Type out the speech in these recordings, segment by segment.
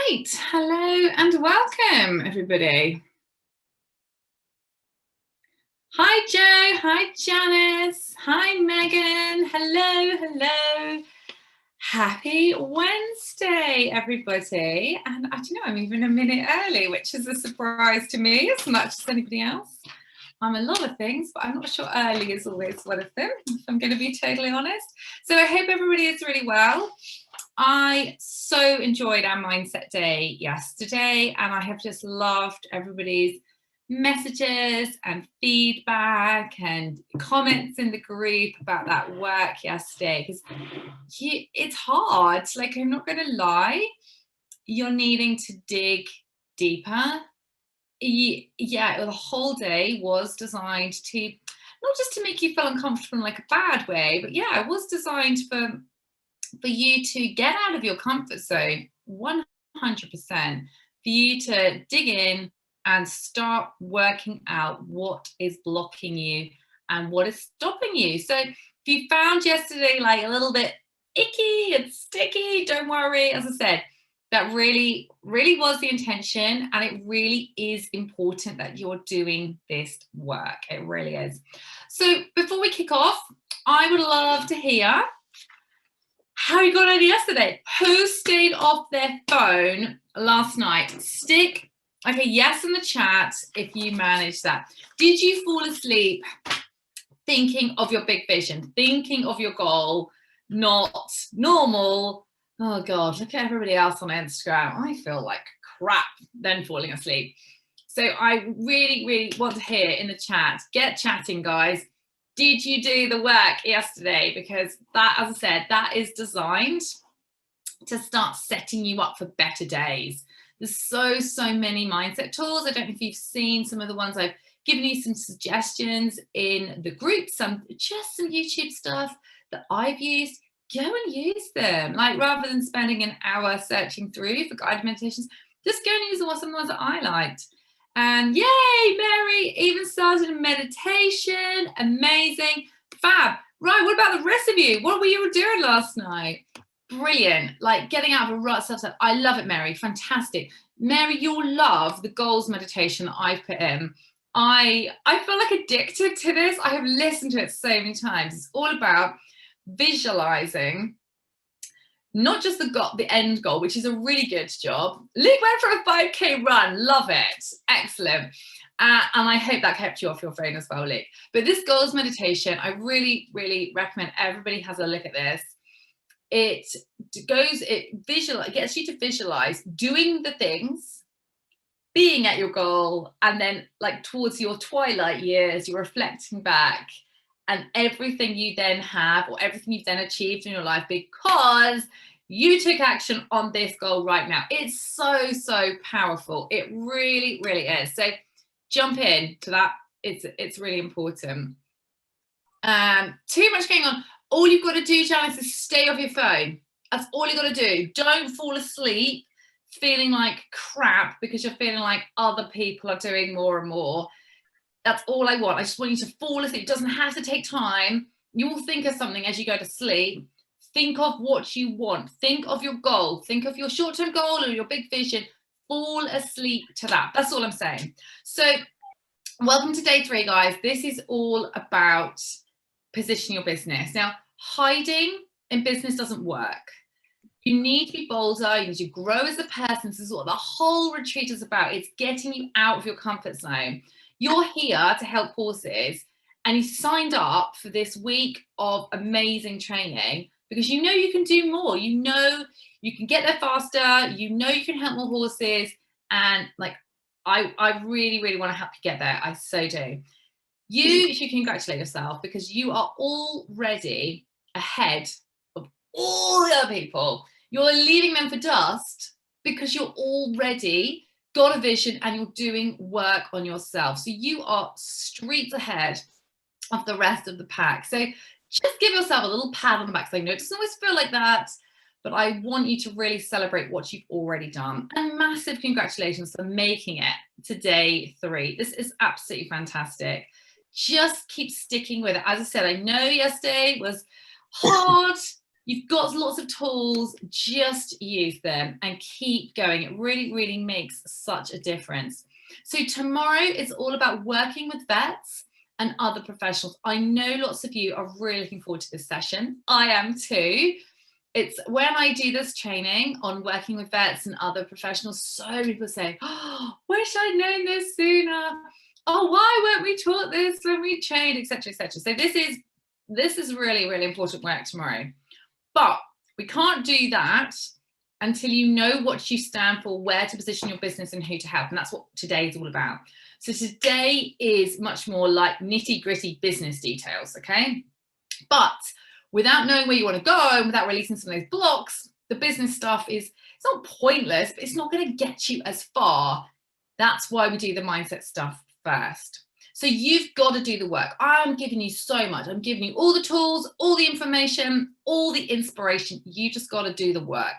Right, hello and welcome everybody. Hi Joe, hi Janice, hi Megan, hello. Happy Wednesday everybody. And I don't know, I'm even a minute early, which is a surprise to me as much as anybody else. I'm a lot of things, but I'm not sure early is always one of them, if I'm going to be totally honest. So I hope everybody is really well. I so enjoyed our mindset day yesterday, and I have just loved everybody's messages and feedback and comments in the group about that work yesterday, because it's hard. Like, I'm not going to lie, you're needing to dig deeper. Yeah, the whole day was designed to not just to make you feel uncomfortable in like a bad way, but yeah, it was designed for you to get out of your comfort zone 100%, for you to dig in and start working out what is blocking you and what is stopping you. So if you found yesterday like a little bit icky and sticky, don't worry. As I said, that really was the intention, and it really is important that you're doing this work. It really is. So before we kick off, I would love to hear how you got on yesterday. Who stayed off their phone last night? Stick okay, yes in the chat if you managed that. Did you fall asleep thinking of your big vision, thinking of your goal, not normal? Oh God, look at everybody else on Instagram. I feel like crap then falling asleep. So I really want to hear in the chat. Get chatting, guys. Did you do the work yesterday? Because that, as I said, that is designed to start setting you up for better days. There's so many mindset tools. I don't know if you've seen some of the ones I've given you, some suggestions in the group, just some YouTube stuff that I've used. Go and use them. Like, rather than spending an hour searching through for guided meditations, just go and use some of the ones that I liked. And yay, Mary even started a meditation. Amazing. Fab. Right, what about the rest of you? What were you doing last night? Brilliant. Like, getting out of a rut stuff. I love it, Mary. Fantastic. Mary, you'll love the goals meditation that I've put in. I feel like addicted to this. I have listened to it so many times. It's all about visualizing not just the end goal, which is a really good job. Luke went for a 5K run. Love it. Excellent. And I hope that kept you off your phone as well, Luke. But this goals meditation, I really recommend everybody has a look at this. It gets you to visualize doing the things, being at your goal, and then like towards your twilight years, you're reflecting back and everything you then have, or everything you've then achieved in your life because you took action on this goal right now. It's so powerful. It really is. So jump in to that. It's really important. Too much going on. All you've got to do, Janice, is stay off your phone. That's all you got to do. Don't fall asleep feeling like crap because you're feeling like other people are doing more and more. That's all I want. I just want you to fall asleep. It doesn't have to take time. You will think of something as you go to sleep. Think of what you want. Think of your goal. Think of your short-term goal or your big vision. Fall asleep to that. That's all I'm saying. So welcome to day 3, guys. This is all about positioning your business. Now, hiding in business doesn't work. You need to be bolder. You need to grow as a person. This is what the whole retreat is about. It's getting you out of your comfort zone. You're here to help horses, and you signed up for this week of amazing training because you know you can do more. You know you can get there faster. You know you can help more horses. And like, I really want to help you get there. I so do. You should congratulate yourself because you are already ahead of all the other people. You're leaving them for dust because you're already got a vision and you're doing work on yourself. So you are streets ahead of the rest of the pack. So just give yourself a little pat on the back. So I know it doesn't always feel like that, but I want you to really celebrate what you've already done. And massive congratulations for making it to day 3. This is absolutely fantastic. Just keep sticking with it. As I said, I know yesterday was hard. You've got lots of tools, just use them and keep going. It really, really makes such a difference. So tomorrow is all about working with vets and other professionals. I know lots of you are really looking forward to this session. I am too. It's when I do this training on working with vets and other professionals, so many people say, oh, wish I'd known this sooner. Oh, why weren't we taught this when we trained, etc., etc. So this is really, really important work tomorrow. But we can't do that until you know what you stand for, where to position your business and who to help. And that's what today is all about. So today is much more like nitty gritty business details, okay? But without knowing where you want to go and without releasing some of those blocks, the business stuff it's not pointless, but it's not going to get you as far. That's why we do the mindset stuff first. So you've got to do the work. I'm giving you so much. I'm giving you all the tools, all the information, all the inspiration. You just got to do the work.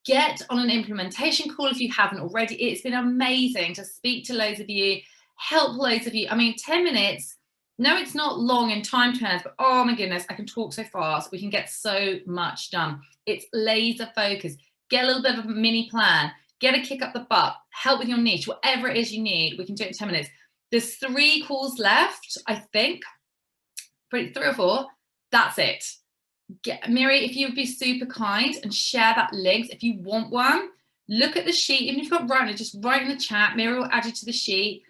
Get on an implementation call if you haven't already. It's been amazing to speak to loads of you, help loads of you. I mean, 10 minutes, no, it's not long in time terms, but oh my goodness, I can talk so fast. We can get so much done. It's laser focused. Get a little bit of a mini plan. Get a kick up the butt. Help with your niche, whatever it is you need. We can do it in 10 minutes. There's 3 calls left, I think. 3 or 4. That's it. Miri, if you would be super kind and share that link. If you want one, look at the sheet. Even if you've got writing, just write in the chat. Miri will add you to the sheet.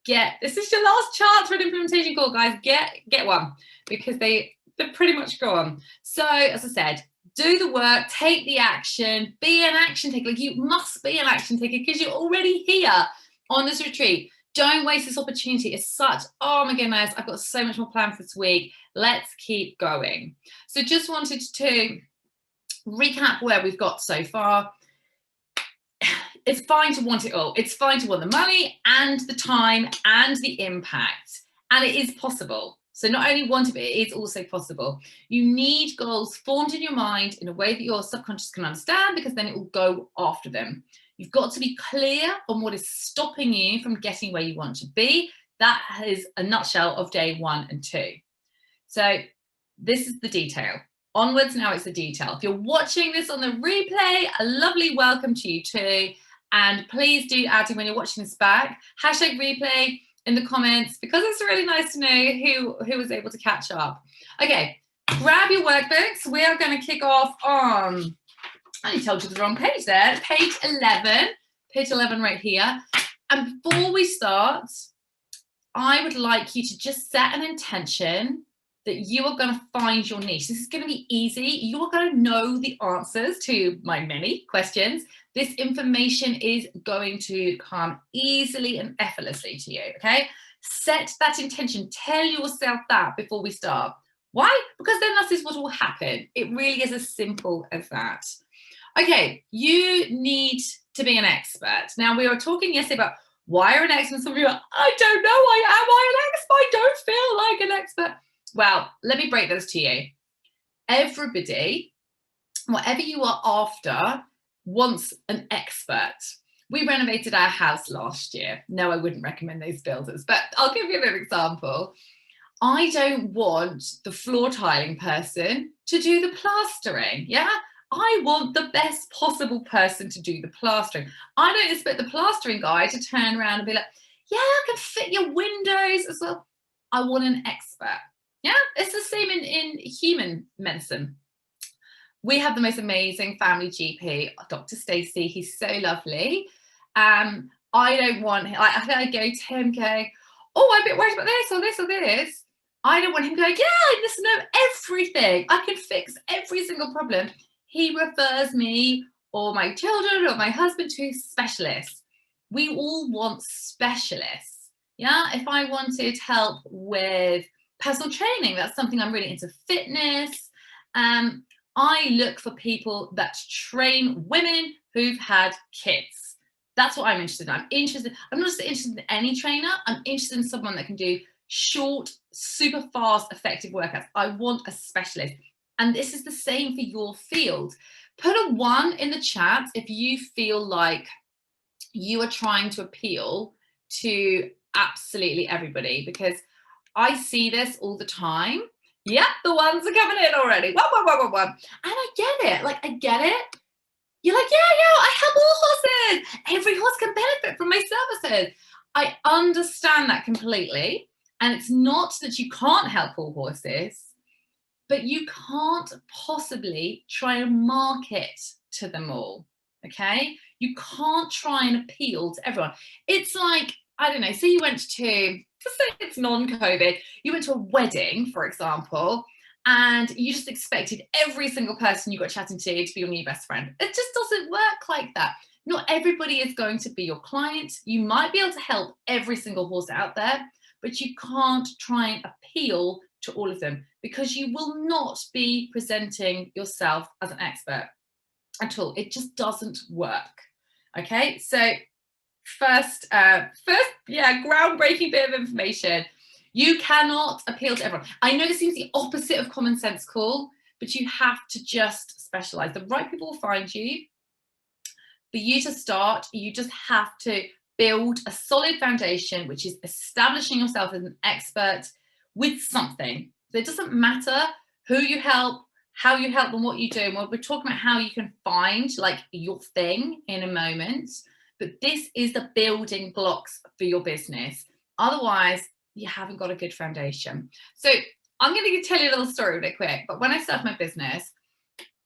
This is your last chance for an implementation call, guys. Get one because they're pretty much gone. So as I said, do the work, take the action, be an action taker. Like, you must be an action taker because you're already here on this retreat. Don't waste this opportunity. It's such, oh my goodness, I've got so much more planned for this week. Let's keep going. So just wanted to recap where we've got so far. It's fine to want it all. It's fine to want the money and the time and the impact. And it is possible. So not only want it, but it is also possible. You need goals formed in your mind in a way that your subconscious can understand, because then it will go after them. You've got to be clear on what is stopping you from getting where you want to be. That is a nutshell of day 1 and 2. So this is the detail. Onwards now, it's the detail. If you're watching this on the replay, a lovely welcome to you too. And please do add in when you're watching this back, #replay in the comments, because it's really nice to know who was able to catch up. Okay, grab your workbooks. We are going to kick off on, I told you the wrong page there, page 11 right here. And before we start, I would like you to just set an intention that you are going to find your niche. This is going to be easy. You are going to know the answers to my many questions. This information is going to come easily and effortlessly to you, okay? Set that intention. Tell yourself that before we start. Why? Because then that is what will happen. It really is as simple as that. Okay, you need to be an expert. Now, we were talking yesterday about why are an expert? Some people are, I don't know, am I an expert? I don't feel like an expert. Well, let me break this to you. Everybody, whatever you are after, wants an expert. We renovated our house last year. No, I wouldn't recommend those builders, but I'll give you an example. I don't want the floor tiling person to do the plastering, yeah? I want the best possible person to do the plastering. I don't expect the plastering guy to turn around and be like, yeah, I can fit your windows as well. I want an expert. Yeah, it's the same in human medicine. We have the most amazing family GP, Dr. Stacey. He's so lovely. I don't want, I go to him going, oh, I'm a bit worried about this or this or this. I don't want him going, yeah, I just know everything. I can fix every single problem. He refers me or my children or my husband to specialists. We all want specialists. Yeah, if I wanted help with personal training, that's something I'm really into. Fitness. I look for people that train women who've had kids. That's what I'm interested in. I'm not just interested in any trainer. I'm interested in someone that can do short, super fast, effective workouts. I want a specialist. And this is the same for your field. Put a 1 in the chat if you feel like you are trying to appeal to absolutely everybody, because I see this all the time. Yep, the ones are coming in already. One. And I get it. Like, I get it. You're like, yeah, I help all horses. Every horse can benefit from my services. I understand that completely. And it's not that you can't help all horses, but you can't possibly try and market to them all. Okay? You can't try and appeal to everyone. It's like, I don't know, say you went to, let's say it's non-COVID, you went to a wedding, for example, and you just expected every single person you got chatting to be your new best friend. It just doesn't work like that. Not everybody is going to be your client. You might be able to help every single horse out there, but you can't try and appeal to all of them because you will not be presenting yourself as an expert at all. It just doesn't work. Okay, so first, groundbreaking bit of information. You cannot appeal to everyone. I know this seems the opposite of common sense cool, but you have to just specialize. The right people will find you. For you to start, you just have to build a solid foundation, which is establishing yourself as an expert with something. So it doesn't matter who you help, how you help them, what you do. And we're talking about how you can find like your thing in a moment. But this is the building blocks for your business. Otherwise, you haven't got a good foundation. So I'm going to tell you a little story really quick. But when I started my business,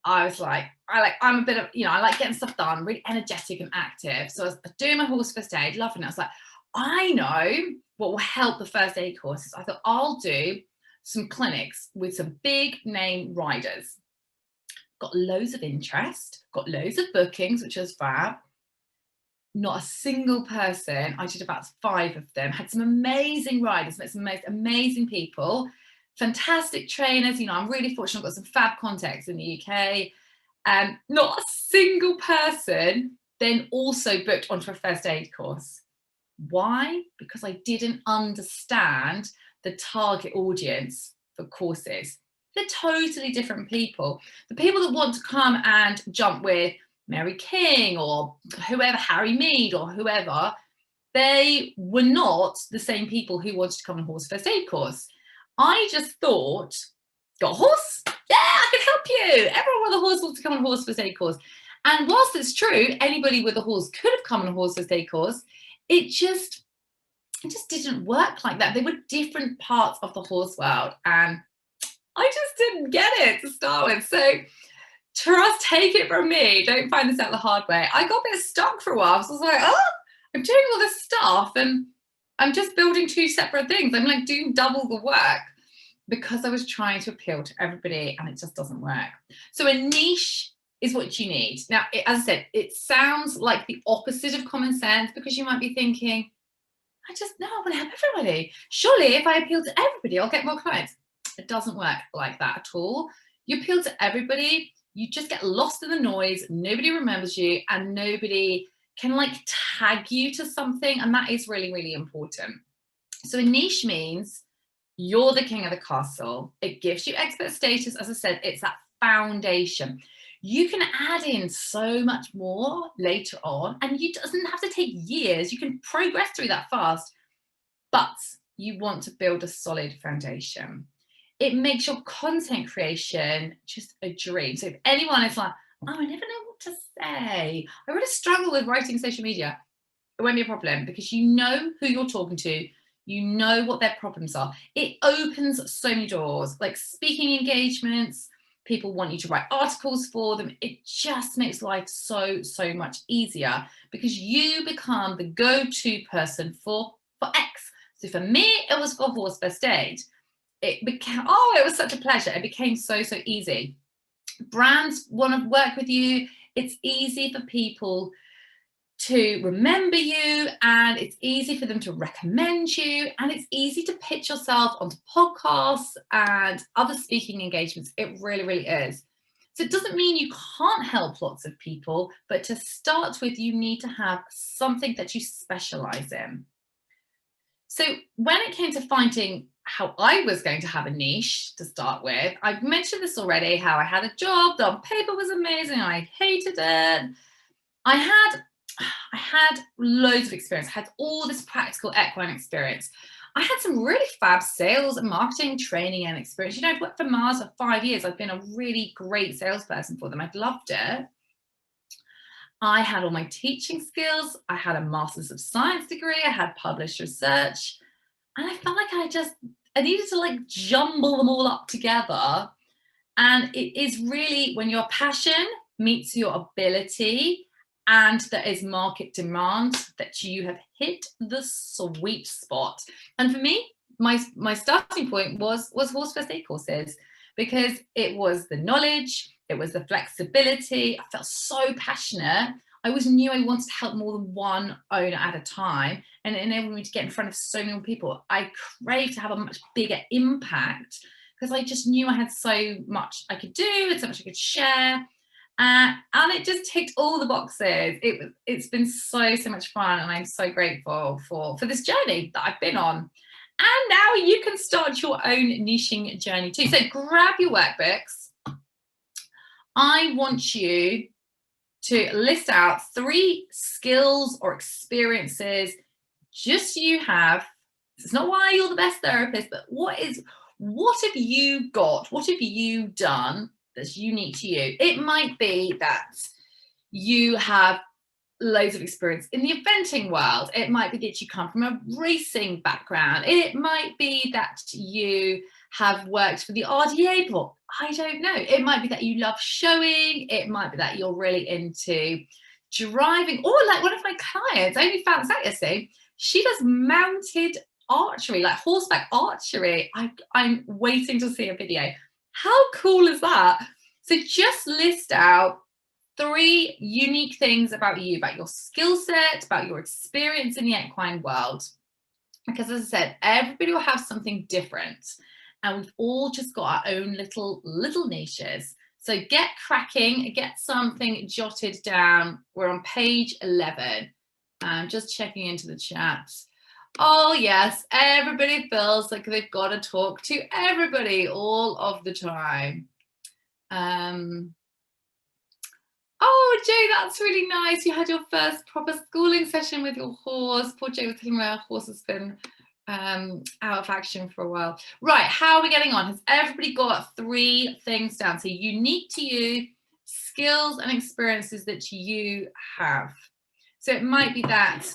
I was like, I'm a bit of, I like getting stuff done, really energetic and active. So I was doing my horse first aid, loving it. I was like, I know what will help the first aid courses. I thought I'll do some clinics with some big name riders. Got loads of interest, got loads of bookings, which was fab. Not a single person, I did about 5 of them, had some amazing riders, met some amazing people, fantastic trainers. I'm really fortunate, I've got some fab contacts in the UK. Not a single person then also booked onto a first aid course. Why? Because I didn't understand the target audience for courses. They're totally different people. The people that want to come and jump with Mary King or whoever, Harry Mead or whoever, they were not the same people who wanted to come on a horse first aid course. I just thought, got a horse? Yeah, I can help you. Everyone with a horse wants to come on a horse first aid course. And whilst it's true, anybody with a horse could have come on a horse first aid course, it just didn't work like that. They were different parts of the horse world. And I just didn't get it to start with. So take it from me. Don't find this out the hard way. I got a bit stuck for a while. So I was like, I'm doing all this stuff and I'm just building 2 separate things. I'm like doing double the work because I was trying to appeal to everybody and it just doesn't work. So a niche is what you need. Now, as I said, it sounds like the opposite of common sense because you might be thinking, I want to help everybody. Surely if I appeal to everybody, I'll get more clients. It doesn't work like that at all. You appeal to everybody, you just get lost in the noise, nobody remembers you, and nobody can like tag you to something, and that is really, really important. So a niche means you're the king of the castle. It gives you expert status. As I said, it's that foundation. You can add in so much more later on, and it doesn't have to take years. You can progress through that fast, but you want to build a solid foundation. It makes your content creation just a dream. So if anyone is like, I never know what to say, I really struggle with writing social media, it won't be a problem because you know who you're talking to, you know what their problems are. It opens so many doors, like speaking engagements, people want you to write articles for them. It just makes life so, so much easier because you become the go-to person for X. So for me, it was for horse first aid. It was such a pleasure. It became so, so easy. Brands want to work with you. It's easy for people to remember you, and it's easy for them to recommend you, and it's easy to pitch yourself onto podcasts and other speaking engagements. It really, really is. So it doesn't mean you can't help lots of people, but to start with, you need to have something that you specialize in. So when it came to finding how I was going to have a niche to start with, I've mentioned this already, how I had a job that on paper was amazing. I hated it. I had loads of experience. I had all this practical equine experience. I had some really fab sales and marketing training and experience. You know, I've worked for Mars for 5 years. I've been a really great salesperson for them. I've loved it. I had all my teaching skills. I had a Master's of Science degree. I had published research. And I felt like I needed to like jumble them all up together. And it is really when your passion meets your ability and there is market demand that you have hit the sweet spot. And for me, my starting point was horse first aid courses, because it was the knowledge, it was the flexibility. I felt so passionate. I always knew I wanted to help more than one owner at a time, and it enabled me to get in front of so many more people. I craved to have a much bigger impact because I just knew I had so much I could do and so much I could share. And it just ticked all the boxes. It's been so much fun, and I'm so grateful for this journey that I've been on. And now you can start your own niching journey too. So grab your workbooks. I want you to list out 3 skills or experiences just you have. It's not why you're the best therapist, but what have you got? What have you done that's unique to you? It might be that you have loads of experience in the eventing world. It might be that you come from a racing background. It might be that you have worked for the RDA before. I don't know. It might be that you love showing. It might be that you're really into driving. Or like one of my clients, I only found this out yesterday, she does mounted archery, like horseback archery. I'm waiting to see a video. How cool is that? So just list out 3 unique things about you, about your skill set, about your experience in the equine world. Because as I said, everybody will have something different, and we've all just got our own little niches. So get cracking, get something jotted down. We're on page 11. I'm just checking into the chat. Oh yes, everybody feels like they've got to talk to everybody all of the time. Oh, Jay, that's really nice. You had your first proper schooling session with your horse. Poor Jay was telling me her horse has been out of action for a while. Right, how are we getting on? Has everybody got 3 things down? So unique to you, skills and experiences that you have. So it might be that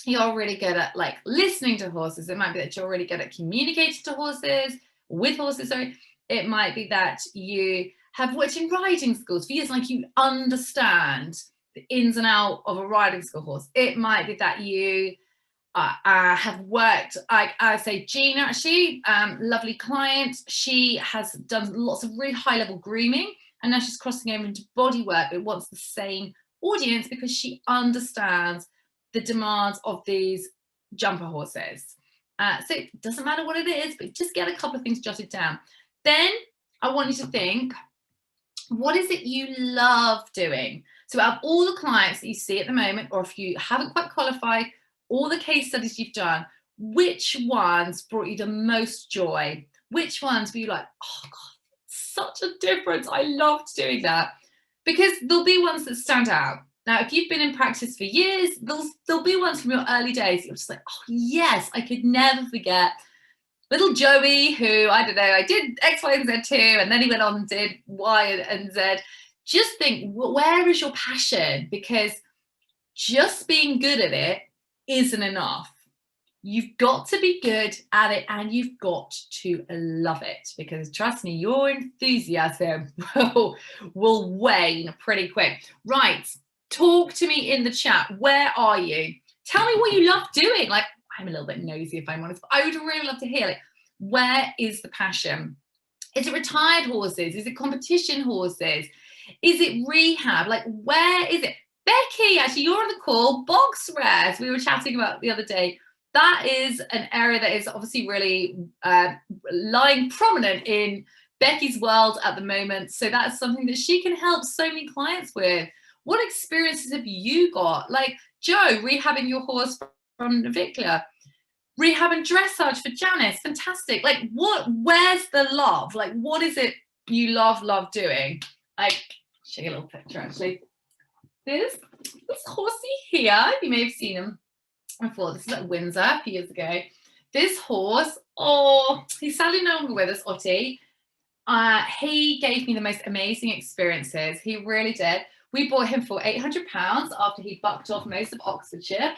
you're really good at like listening to horses. It might be that you're really good at communicating to horses, with horses, sorry. It might be that you have worked in riding schools for years, like you understand the ins and outs of a riding school horse. It might be that you have worked, I say Gina, actually, lovely client. She has done lots of really high level grooming, and now she's crossing over into body work, but wants the same audience because she understands the demands of these jumper horses. So it doesn't matter what it is, but just get a couple of things jotted down. Then I want you to think, what is it you love doing? So out of all the clients that you see at the moment, or if you haven't quite qualified, all the case studies you've done, which ones brought you the most joy? Which ones were you like, oh God, such a difference. I loved doing that. Because there'll be ones that stand out. Now, if you've been in practice for years, there'll be ones from your early days. You're just like, oh yes, I could never forget little Joey, who, I don't know, I did X, Y, and Z too, and then he went on and did Y and Z. Just think, where is your passion? Because just being good at it isn't enough. You've got to be good at it, and you've got to love it, because trust me, your enthusiasm will wane pretty quick. Right, talk to me in the chat. Where are you? Tell me what you love doing. Like, I'm a little bit nosy, if I'm honest, but I would really love to hear, like, where is the passion? Is it retired horses? Is it competition horses? Is it rehab? Like, where is it? Becky, actually, you're on the call. Box res, we were chatting about the other day. That is an area that is obviously really lying prominent in Becky's world at the moment. So that's something that she can help so many clients with. What experiences have you got? Like Joe, rehabbing your horse from Navicular, rehab and dressage for Janice, fantastic. Like, where's the love? Like, what is it you love doing? Like, show you a little picture actually. This horsey here, you may have seen him before. This is at Windsor a few years ago. This horse, oh, he's sadly no longer with us, Otti. He gave me the most amazing experiences. He really did. We bought him for £800 after he bucked off most of Oxfordshire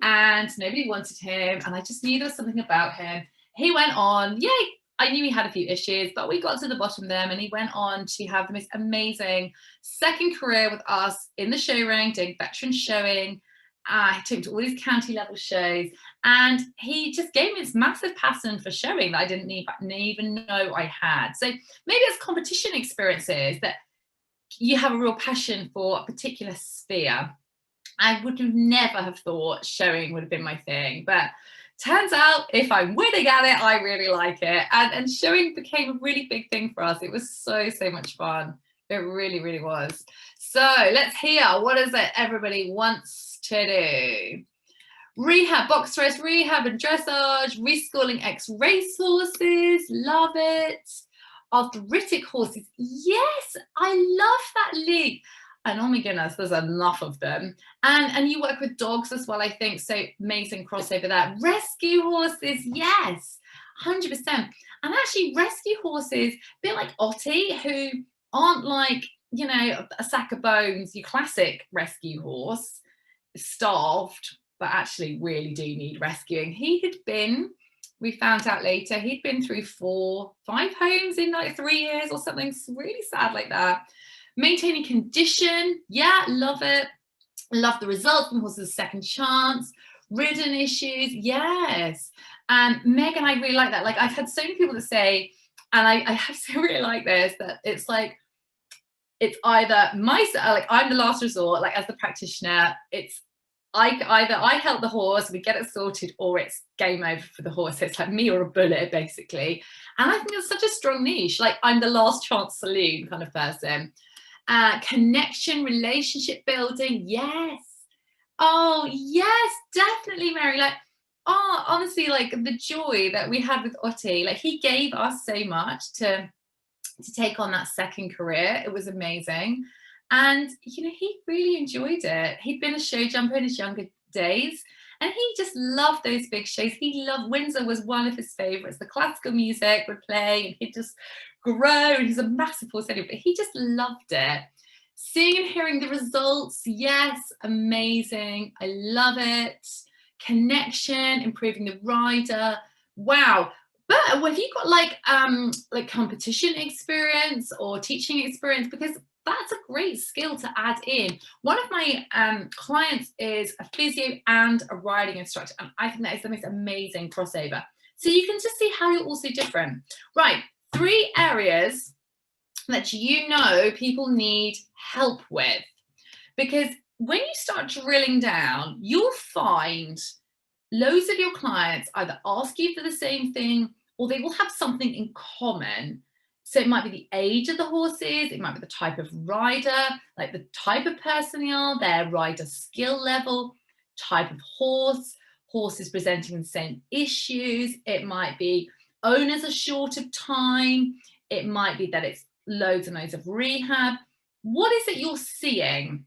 and nobody wanted him. And I just knew there was something about him. He went on, yay, I knew he had a few issues, but we got to the bottom of them and he went on to have the most amazing second career with us in the show ring, doing veteran showing. He took him to all these county level shows and he just gave me this massive passion for showing that I didn't even know I had. So maybe it's competition experiences that you have a real passion for a particular sphere. I would have never have thought showing would have been my thing, but turns out if I'm winning at it, I really like it. And showing became a really big thing for us. It was so much fun. It really, really was. So let's hear, what is it everybody wants to do? Rehab, box race, rehab and dressage, reschooling ex-race horses, love it. Arthritic horses, yes, I love that league. And oh my goodness, there's enough of them. And you work with dogs as well, I think, so amazing crossover there. Rescue horses, yes, 100%. And actually rescue horses, a bit like Otti, who aren't like, you know, a sack of bones, your classic rescue horse, starved, but actually really do need rescuing. He had been, we found out later, he'd been through 4-5 homes in like 3 years or something really sad like that. Maintaining condition, yeah, love it. Love the results from horses' second chance. Ridden issues, yes. And Meg and I really like that. Like I've had so many people that say, and I have to really like this, that it's like, it's either like I'm the last resort, like as the practitioner, it's I help the horse, we get it sorted, or it's game over for the horse. It's like me or a bullet, basically. And I think it's such a strong niche. Like I'm the last chance saloon kind of person. Connection, relationship building, yes. Oh yes, definitely, Mary. Like, oh, honestly, like the joy that we had with Otti, like he gave us so much to take on that second career. It was amazing. And, you know, he really enjoyed it. He'd been a show jumper in his younger days and he just loved those big shows. He loved, Windsor was one of his favorites. The classical music would play and he'd just grow. And he's a massive horse anyway, but he just loved it. Seeing and hearing the results, yes, amazing. I love it. Connection, improving the rider. Wow. But have you got like competition experience or teaching experience? Because that's a great skill to add in. One of my clients is a physio and a riding instructor, and I think that is the most amazing crossover. So you can just see how you're also different. Right, 3 areas that you know people need help with. Because when you start drilling down, you'll find loads of your clients either ask you for the same thing or they will have something in common. So it might be the age of the horses, it might be the type of rider, like the type of person they are, their rider skill level, type of horse, horses presenting the same issues. It might be owners are short of time. It might be that it's loads and loads of rehab. What is it you're seeing?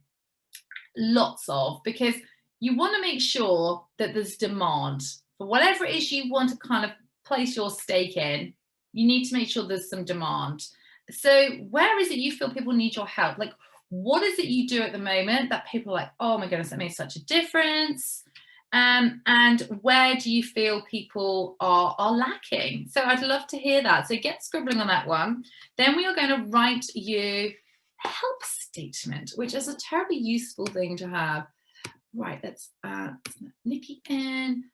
Lots of, because you want to make sure that there's demand for whatever it is you want to kind of place your stake in. You need to make sure there's some demand. So where is it you feel people need your help? Like, what is it you do at the moment that people are like, oh my goodness, that makes such a difference? And where do you feel people are lacking? So I'd love to hear that. So get scribbling on that one. Then we are going to write you a help statement, which is a terribly useful thing to have. Right, let's Nikki in.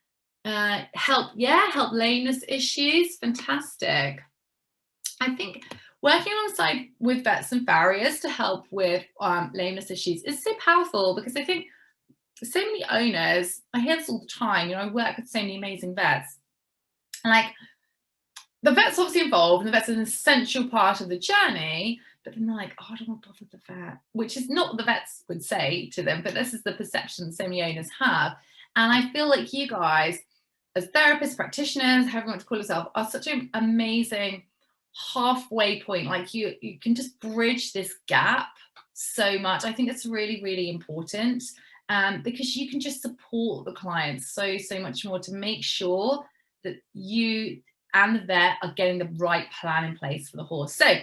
Help lameness issues, fantastic. I think working alongside with vets and farriers to help with lameness issues is so powerful, because I think so many owners, I hear this all the time, you know, I work with so many amazing vets, and like the vet's obviously involved and the vet's an essential part of the journey, but then they're like, oh, I don't want to bother the vet, which is not what the vets would say to them, but this is the perception so many owners have. And I feel like you guys, as therapists, practitioners, however you want to call yourself, are such an amazing halfway point. Like you can just bridge this gap so much. I think it's really, really important, because you can just support the clients so much more to make sure that you and the vet are getting the right plan in place for the horse. So,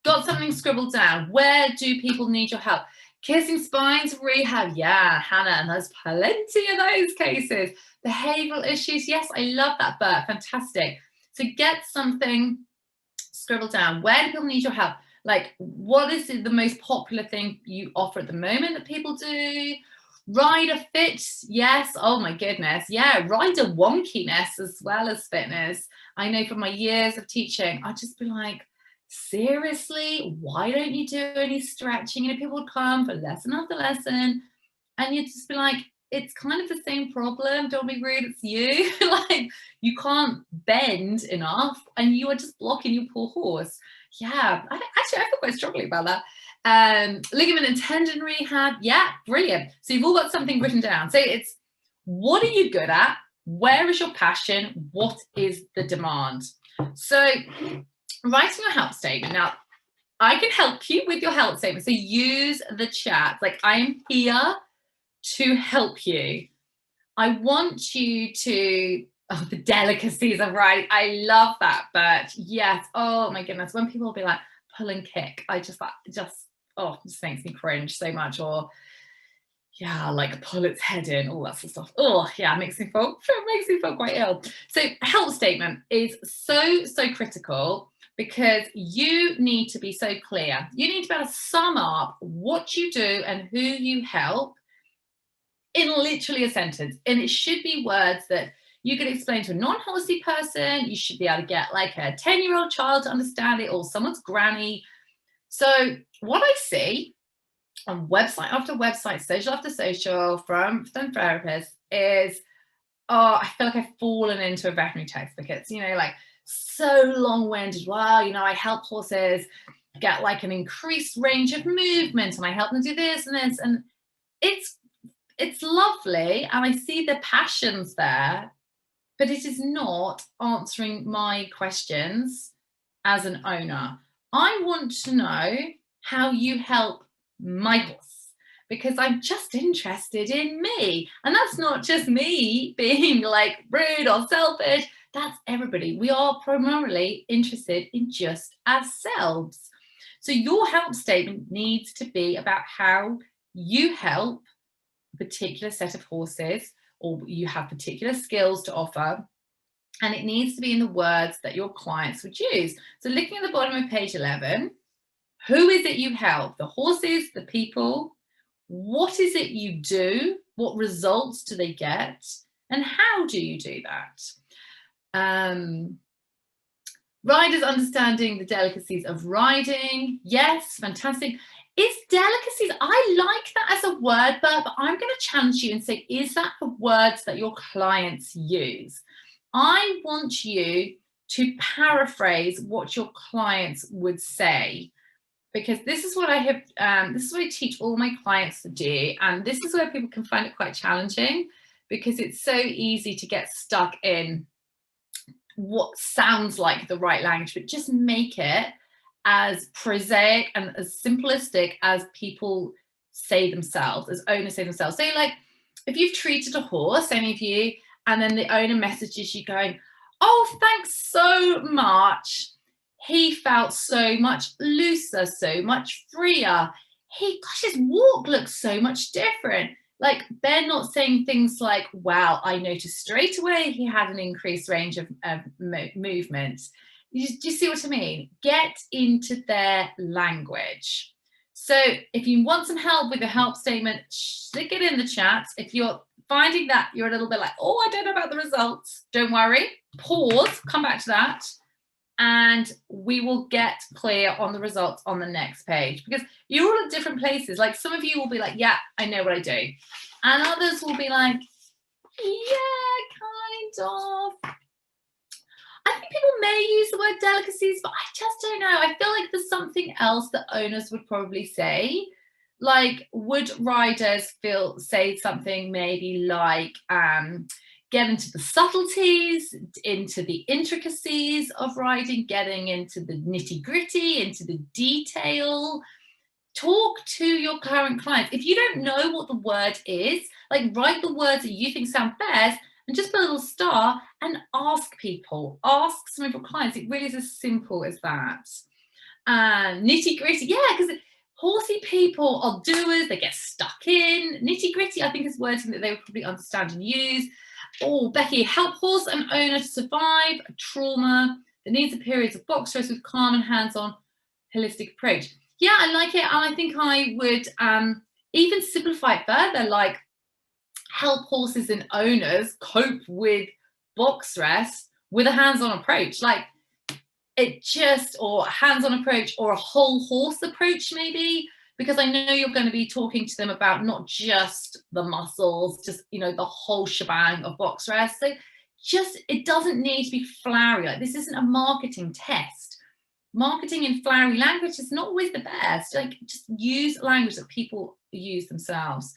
got something scribbled down. Where do people need your help? Kissing spines, rehab. Yeah, Hannah, and there's plenty of those cases. Behavioral issues. Yes, I love that, Bert. Fantastic. So get something scribbled down. Where do people need your help? Like, what is the most popular thing you offer at the moment that people do? Rider fit, yes. Oh my goodness, yeah. Rider wonkiness as well as fitness. I know from my years of teaching, I'd just be like, seriously, why don't you do any stretching? People would come for lesson after lesson, and you'd just be like, it's kind of the same problem. Don't be rude, it's you. Like, you can't bend enough, and you are just blocking your poor horse. Yeah, I feel quite strongly about that. Ligament and tendon rehab. Yeah, brilliant. So you've all got something written down. So it's, what are you good at? Where is your passion? What is the demand? So writing a help statement. Now, I can help you with your help statement. So use the chat. Like, I am here to help you. I want you to, oh, the delicacies of writing. I love that, but yes, oh my goodness, when people will be like, pull and kick, I just makes me cringe so much. Or yeah, like pull its head in, all that sort of stuff. Oh yeah, it makes me feel quite ill. So help statement is so critical, because you need to be so clear. You need to be able to sum up what you do and who you help in literally a sentence. And it should be words that you can explain to a non-horsey person. You should be able to get like a 10-year-old child to understand it, or someone's granny. So what I see on website after website, social after social, from therapists is, oh, I feel like I've fallen into a veterinary textbook. It's, like so long-winded. Well, I help horses get like an increased range of movement, and I help them do this and this. And it's lovely, and I see the passions there, but it is not answering my questions as an owner. I want to know how you help my horse, because I'm just interested in me. And that's not just me being like rude or selfish. That's everybody. We are primarily interested in just ourselves. So your help statement needs to be about how you help a particular set of horses, or you have particular skills to offer. And it needs to be in the words that your clients would use. So looking at the bottom of page 11, who is it you help? The horses, the people. What is it you do? What results do they get? And how do you do that? Riders understanding the delicacies of riding. Yes, fantastic. Is delicacies, I like that as a word, but I'm going to challenge you and say, is that the words that your clients use? I want you to paraphrase what your clients would say, because this is what I have, this is what I teach all my clients to do. And this is where people can find it quite challenging, because it's so easy to get stuck in what sounds like the right language, but just make it as prosaic and as simplistic as people say themselves, as owners say themselves. So like, if you've treated a horse, any of you, and then the owner messages you going, oh, thanks so much. He felt so much looser, so much freer. Gosh, his walk looks so much different. Like, they're not saying things like, wow, I noticed straight away he had an increased range of movement. Do you see what I mean? Get into their language. So if you want some help with the help statement, stick it in the chat. If you're finding that you're a little bit like, oh, I don't know about the results, don't worry. Pause, come back to that, and we will get clear on the results on the next page, because you're all at different places. Like, some of you will be like, yeah, I know what I do. And others will be like, yeah, kind of. I think people may use the word delicacies, but I just don't know. I feel like there's something else that owners would probably say. Like, would riders say something maybe like, get into the subtleties, into the intricacies of riding, getting into the nitty gritty, into the detail. Talk to your current clients. If you don't know what the word is, like, write the words that you think sound best, and just put a little star and ask people, ask some of your clients. It really is as simple as that. And nitty gritty, yeah, because horsey people are doers, they get stuck in. Nitty gritty, I think, is wording that they would probably understand and use. Oh, Becky, help horse and owner to survive a trauma that needs a periods of box rest with calm and hands-on holistic approach. Yeah, I like it. And I think I would even simplify it further, like help horses and owners cope with box rest with a hands-on approach. Like it just, or a hands-on approach or a whole horse approach maybe, because I know you're going to be talking to them about not just the muscles, just, you know, the whole shebang of box rest. So just, it doesn't need to be flowery. Like this isn't a marketing test. Marketing in flowery language is not always the best. Like just use language that people use themselves.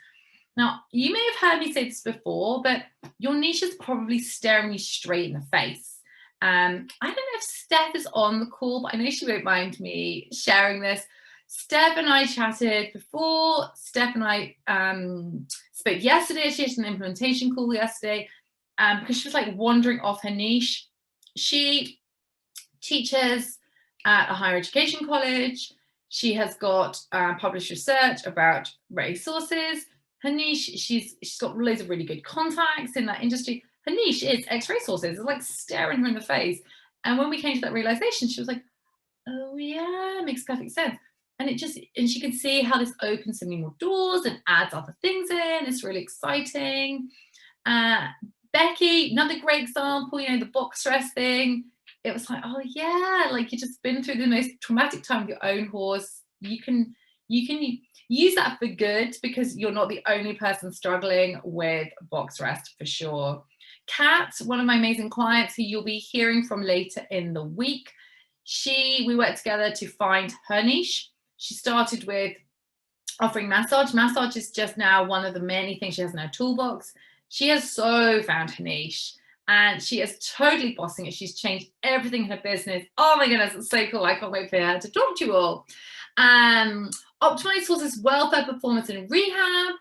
Now, you may have heard me say this before, but your niche is probably staring you straight in the face. I don't know if Steph is on the call, but I know she won't mind me sharing this. Steph and I chatted before. Steph and I spoke yesterday. She had an implementation call yesterday because she was like wandering off her niche. She teaches at a higher education college. She has got published research about racehorses. Her niche, she's got loads of really good contacts in that industry. Her niche is ex-racehorses. It's like staring her in the face. And when we came to that realization, she was like, oh yeah, makes perfect sense. And and she could see how this opens so many more doors and adds other things in. It's really exciting. Becky, another great example, you know, the box rest thing. It was like, oh yeah, like you've just been through the most traumatic time with your own horse. You can use that for good because you're not the only person struggling with box rest for sure. Kat, one of my amazing clients who you'll be hearing from later in the week, we worked together to find her niche. She started with offering massage. Massage is just now one of the many things she has in her toolbox. She has so found her niche and she is totally bossing it. She's changed everything in her business. Oh my goodness, it's so cool. I can't wait for her to talk to you all. Optimized horses welfare, performance and rehab.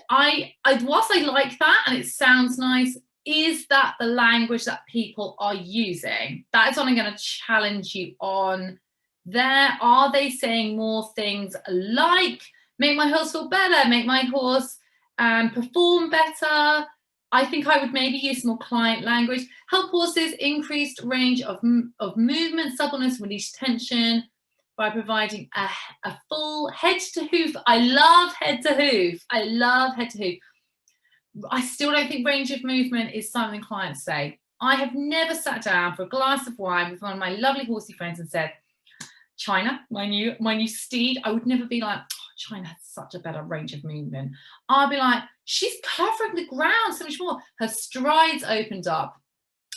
Whilst I like that and it sounds nice, is that the language that people are using? That is what I'm going to challenge you on there. Are they saying more things like make my horse feel better, make my horse perform better? I think I would maybe use more client language. Help horses increased range of movement, suppleness, release tension by providing a full head to hoof. I love head to hoof. I love head to hoof. I still don't think range of movement is something clients say. I have never sat down for a glass of wine with one of my lovely horsey friends and said, China, my new steed, I would never be like, oh, China has such a better range of movement. I'll be like, she's covering the ground so much more. Her strides opened up.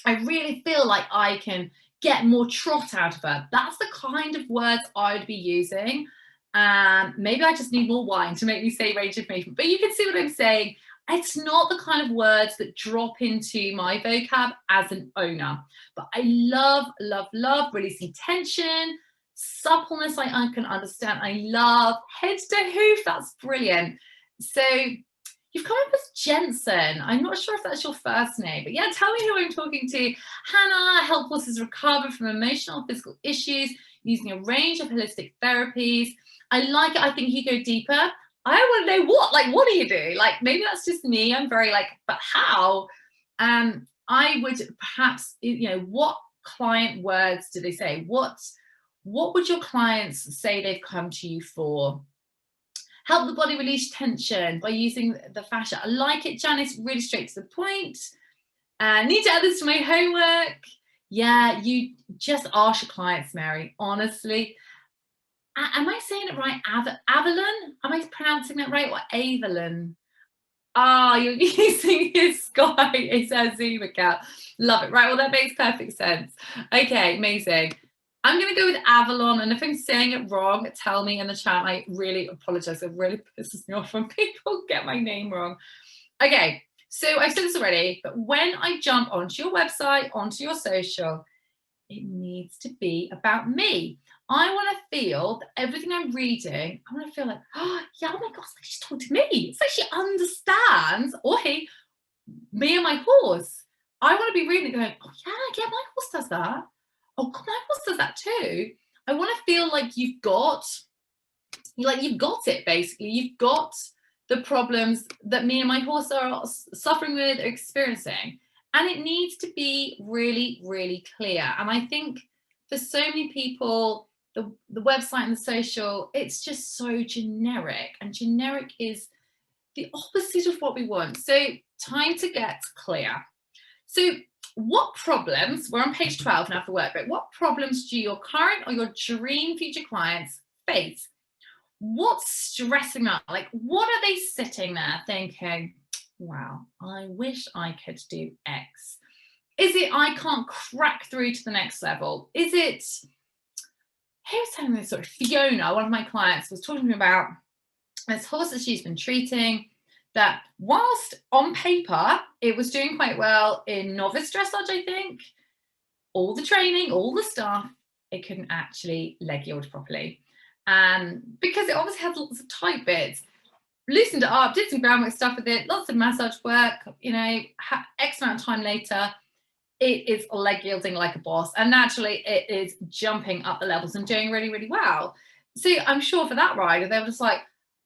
I really feel like I can get more trot out of her. That's the kind of words I would be using. Maybe I just need more wine to make me say range of movement, but you can see what I'm saying. It's not the kind of words that drop into my vocab as an owner, but I love, love, love releasing tension, suppleness. I can understand. I love head to hoof. That's brilliant. So you've come up as Jensen. I'm not sure if that's your first name, but yeah, tell me who I'm talking to. Hannah, help horses recover from emotional, physical issues using a range of holistic therapies. I like it. I think you go deeper. I want to know what do you do? Like, maybe that's just me. I'm very like, but how? I would perhaps, you know, what client words do they say? What would your clients say they've come to you for? Help the body release tension by using the fascia. I like it, Janice, really straight to the point. Need to add this to my homework. Yeah, you just ask your clients, Mary, honestly. Am I saying it right? Avalon? Am I pronouncing that right? Or Avalon? Ah, you're using his sky. It's a Zoom account. Love it. Right, well, that makes perfect sense. Okay, amazing. I'm going to go with Avalon, and if I'm saying it wrong, tell me in the chat. I really apologize. It really pisses me off when people get my name wrong. Okay, so I've said this already, but when I jump onto your website, onto your social, it needs to be about me. I want to feel that everything I'm reading, I want to feel like, oh, yeah, oh my gosh, she's talking to me. It's like she understands, or he, me and my horse, I want to be reading it going, oh yeah, my horse does that. Oh God, my horse does that too. I want to feel like you've got it basically. You've got the problems that me and my horse are suffering with, experiencing. And it needs to be really, really clear. And I think for so many people, the website and the social, it's just so generic. And generic is the opposite of what we want. So time to get clear. So what problems, we're on page 12 now for workbook, what problems do your current or your dream future clients face? What's stressing them out? Like, what are they sitting there thinking, wow, I wish I could do X? Is it I can't crack through to the next level? Is it, who was telling me this? Sort of Fiona, one of my clients, was talking to me about this horse that she's been treating, that whilst on paper it was doing quite well in novice dressage, I think, all the training, all the stuff, it couldn't actually leg yield properly. Because it obviously had lots of tight bits. Loosened it up, did some groundwork stuff with it, lots of massage work, you know, X amount of time later, it is leg yielding like a boss. And naturally, it is jumping up the levels and doing really, really well. So I'm sure for that rider, they were just like,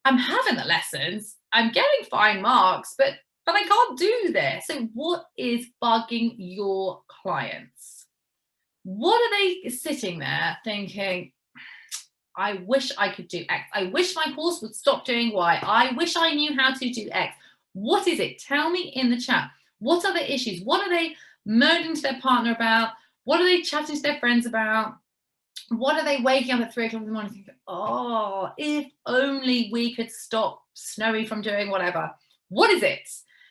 I'm having the lessons, I'm getting fine marks, but I can't do this. So what is bugging your clients? What are they sitting there thinking, I wish I could do X. I wish my horse would stop doing Y. I wish I knew how to do X. What is it? Tell me in the chat. What are the issues? What are they moaning to their partner about? What are they chatting to their friends about? What are they waking up at 3 o'clock in the morning thinking, oh, if only we could stop Snowy from doing whatever. What is it?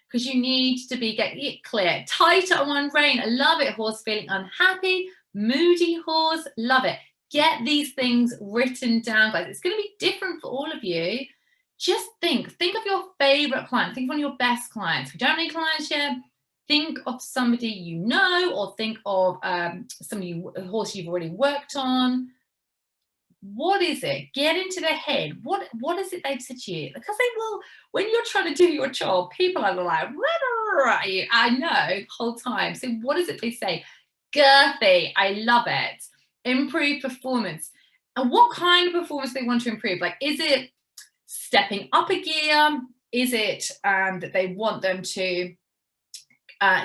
Because you need to be getting it clear. Tighter on one rein. I love it. Horse feeling unhappy, moody horse. Love it. Get these things written down, guys. It's going to be different for all of you. Just think of your favorite client. Think of one of your best clients. If you don't have any clients yet, think of somebody you know, or think of somebody, a horse you've already worked on. What is it? Get into their head. What is it they've said to you? Because they will, when you're trying to do your job, people are like, I know, the whole time. So what is it they say? Girthy, I love it. Improve performance. And what kind of performance they want to improve? Like, is it stepping up a gear? Is it that they want them to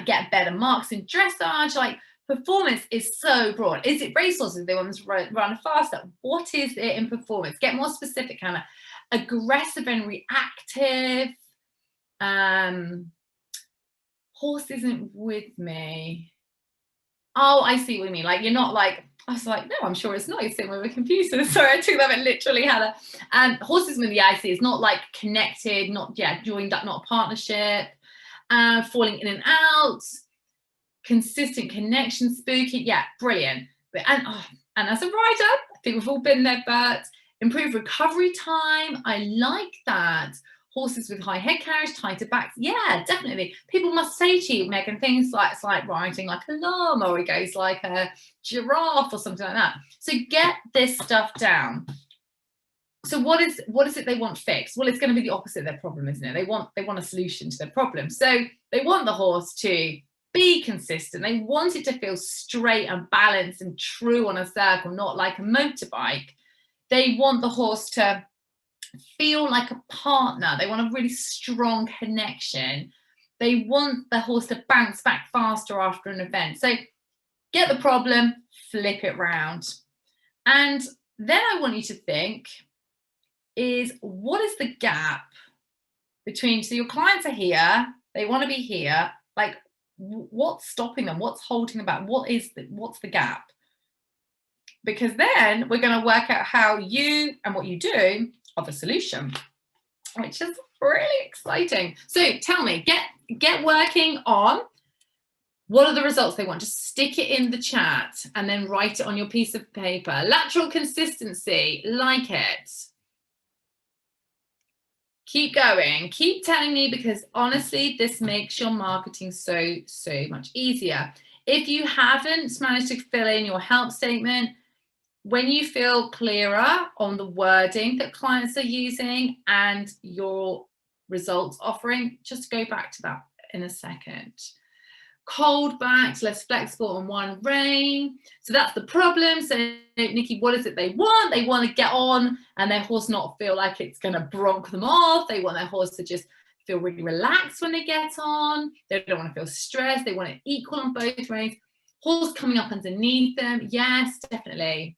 get better marks in dressage? Like, performance is so broad. Is it racehorses? They want them to run faster. What is it in performance? Get more specific, kind of aggressive and reactive. Horse isn't with me. Oh, I see what you mean. Like, you're not like, I was like, no, I'm sure it's not. You're sitting with a computer. Sorry, I took that and literally had a, and horses with the I see, it's not like connected, not, joined up, not a partnership, falling in and out, consistent connection, spooky. Yeah, brilliant. But, and as a rider, I think we've all been there, but improve recovery time. I like that. Horses with high head carriage, tighter backs. Yeah, definitely. People must say to you, Megan, things like, it's like riding like a llama, or it goes like a giraffe or something like that. So get this stuff down. So what is it they want fixed? Well, it's going to be the opposite of their problem, isn't it? They want a solution to their problem. So they want the horse to be consistent. They want it to feel straight and balanced and true on a circle, not like a motorbike. They want the horse to feel like a partner. They want a really strong connection. They want the horse to bounce back faster after an event. So get the problem, flip it round. And then I want you to think is, what is the gap between, so your clients are here, they want to be here, like what's stopping them? What's holding them back? What's the gap? Because then we're going to work out how you and what you do are the solution, which is really exciting. So tell me, get working on what are the results they want. Just stick it in the chat and then write it on your piece of paper. Lateral consistency, like it. Keep going, keep telling me, because honestly, this makes your marketing so much easier. If you haven't managed to fill in your help statement, when you feel clearer on the wording that clients are using and your results offering, just go back to that in a second. Cold backed, less flexible on one rein. So that's the problem. So Nikki, what is it they want? They want to get on and their horse not feel like it's going to bronc them off. They want their horse to just feel really relaxed when they get on. They don't want to feel stressed. They want it equal on both reins. Horse coming up underneath them. Yes, definitely.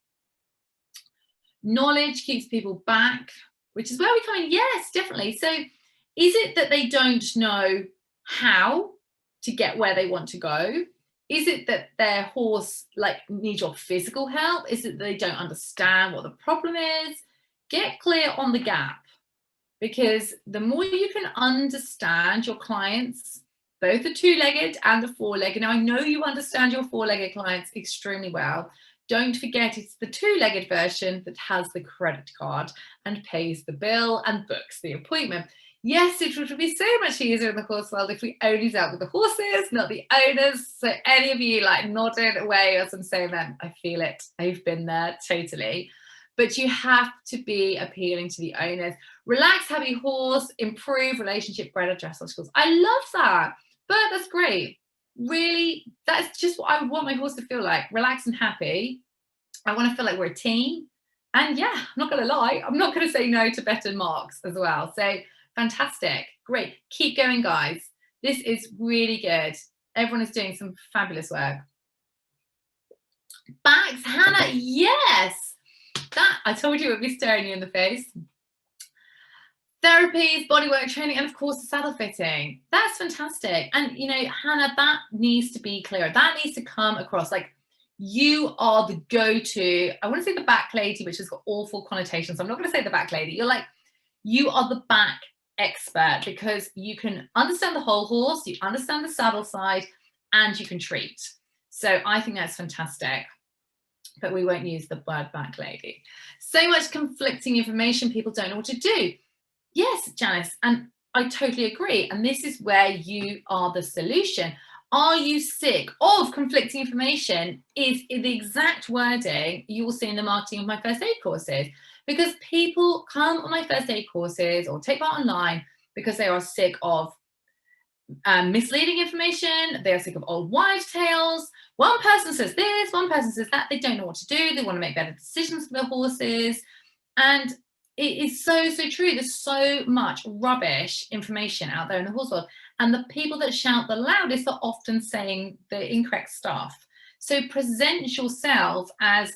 Knowledge keeps people back, which is where we come in. Yes, definitely. So is it that they don't know how to get where they want to go? Is it that their horse needs your physical help? Is it that they don't understand what the problem is? Get clear on the gap, because the more you can understand your clients, both the two-legged and the four-legged. Now, I know you understand your four-legged clients extremely well. Don't forget, it's the two-legged version that has the credit card and pays the bill and books the appointment. Yes, it would be so much easier in the horse world if we only dealt with the horses, not the owners. So any of you nodding away as I'm saying that, I feel it. I've been there totally. But you have to be appealing to the owners. Relax, happy horse, improve relationship, bred dressage skills. I love that. But that's great. Really, that's just what I want my horse to feel like. Relaxed and happy. I want to feel like we're a team. And yeah, I'm not going to lie. I'm not going to say no to better marks as well. So fantastic. Great. Keep going, guys. This is really good. Everyone is doing some fabulous work. Backs, Hannah. Yes. That, I told you it would be staring you in the face. Therapies, bodywork training, and of course the saddle fitting. That's fantastic. And Hannah, that needs to be clear. That needs to come across. You are the go-to. I want to say the back lady, which has got awful connotations. I'm not going to say the back lady. You are the back expert, because you can understand the whole horse, you understand the saddle side, and you can treat. So I think that's fantastic. But we won't use the word back lady. So much conflicting information, people don't know what to do. Yes, Janice, and I totally agree. And this is where you are the solution. Are you sick of conflicting information? Is the exact wording you will see in the marketing of my first aid courses. Because people come on my first aid courses or take part online because they are sick of misleading information. They are sick of old wives' tales. One person says this, one person says that. They don't know what to do. They want to make better decisions for their horses. And it is so, so true. There's so much rubbish information out there in the horse world. And the people that shout the loudest are often saying the incorrect stuff. So present yourself as,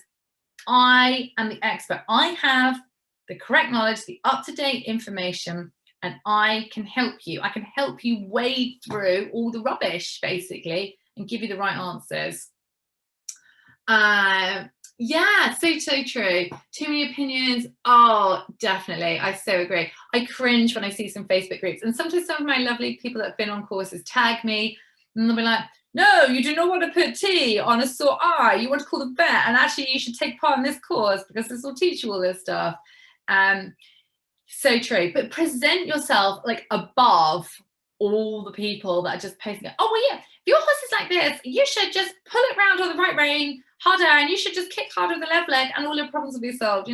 I am the expert. I have the correct knowledge, the up-to-date information, and I can help you. I can help you wade through all the rubbish, basically, and give you the right answers. Yeah, so true. Too many opinions. Oh, definitely. I so agree. I cringe when I see some Facebook groups, and sometimes some of my lovely people that have been on courses tag me, and they'll be like, no, you do not want to put T on a sore eye. You want to call the vet, and actually you should take part in this course because this will teach you all this stuff. So true. But present yourself above all the people that are just posting it. Oh, well, yeah, if your horse is like this, you should just pull it round on the right rein harder, and you should just kick harder with the left leg, and all your problems will be solved.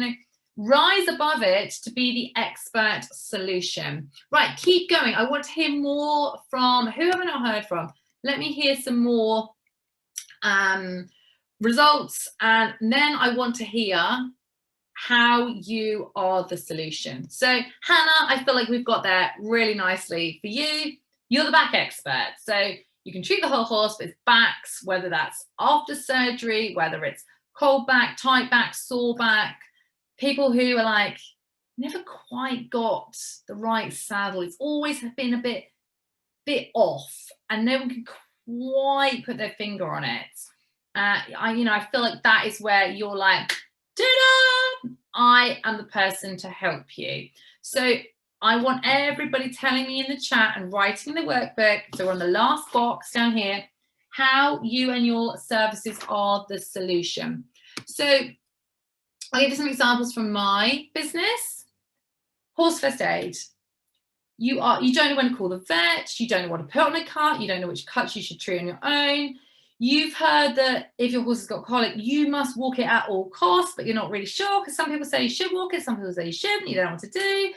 Rise above it to be the expert solution. Right, keep going. I want to hear more from, who have I not heard from? Let me hear some more results, and then I want to hear how you are the solution. So Hannah, I feel like we've got there really nicely for you. You're the back expert. So you can treat the whole horse, but it's backs, whether that's after surgery, whether it's cold back, tight back, sore back, people who are never quite got the right saddle. It's always been a bit off, and no one can quite put their finger on it. I feel like that is where you're ta-da! I am the person to help you. So I want everybody telling me in the chat and writing in the workbook, so we're on the last box down here, how you and your services are the solution. So I'll give you some examples from my business. Horse first aid. You don't know when to call the vet, you don't know what to put on a cut, you don't know which cuts you should treat on your own. You've heard that if your horse has got colic, you must walk it at all costs, but you're not really sure, because some people say you should walk it, some people say you shouldn't, you don't know what to do.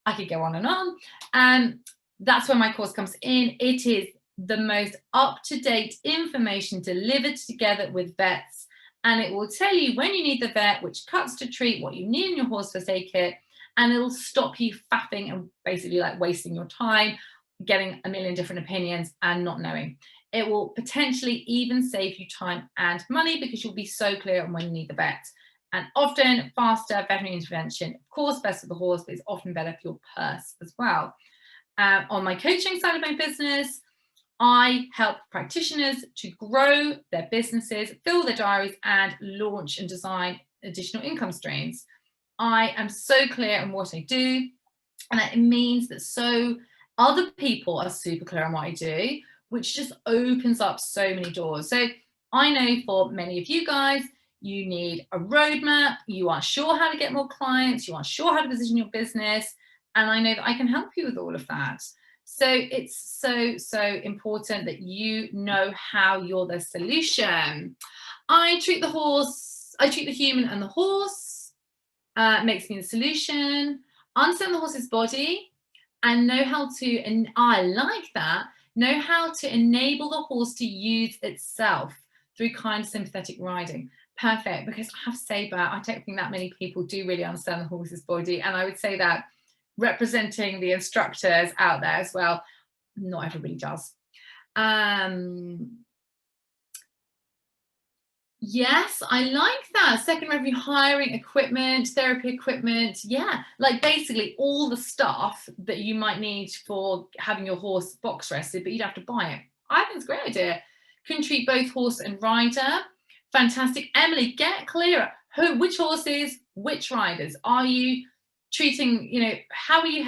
I could go on and on. That's where my course comes in. It is the most up-to-date information delivered together with vets, and it will tell you when you need the vet, which cuts to treat, what you need in your horse first aid kit, and it'll stop you faffing and basically like wasting your time, getting a million different opinions and not knowing. It will potentially even save you time and money because you'll be so clear on when you need the vet. And often faster veterinary intervention, of course, best for the horse, but it's often better for your purse as well. On my coaching side of my business, I help practitioners to grow their businesses, fill their diaries, and launch and design additional income streams. I am so clear on what I do, and it means that so other people are super clear on what I do, which just opens up so many doors. So I know for many of you guys, you need a roadmap, you aren't sure how to get more clients, you aren't sure how to position your business, and I know that I can help you with all of that. So it's so important that you know how you're the solution. I treat the human and the horse, makes me the solution, understand the horse's body, and know how to, and I like that, know how to enable the horse to use itself through kind, sympathetic riding. Perfect, because I have to say that I don't think that many people do really understand the horse's body, and I would say that representing the instructors out there as well, not everybody does. Yes, I like that. Second revenue hiring, equipment, therapy equipment. Yeah, like basically all the stuff that you might need for having your horse box rested, but you'd have to buy it. I think it's a great idea. Can treat both horse and rider. Fantastic. Emily, get clearer. Which horses, which riders are you treating? How are you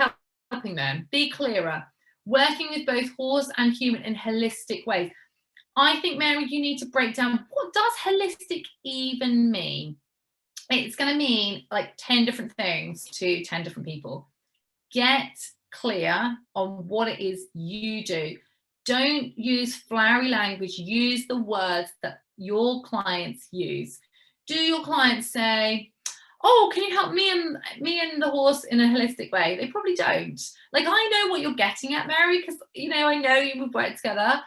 helping them? Be clearer. Working with both horse and human in holistic ways. I think, Mary, you need to break down, what does holistic even mean? It's going to mean like 10 different things to 10 different people. Get clear on what it is you do. Don't use flowery language. Use the words that your clients use. Do your clients say, oh, can you help me and the horse in a holistic way? They probably don't. Like, I know what you're getting at, Mary, because, I know you've worked together.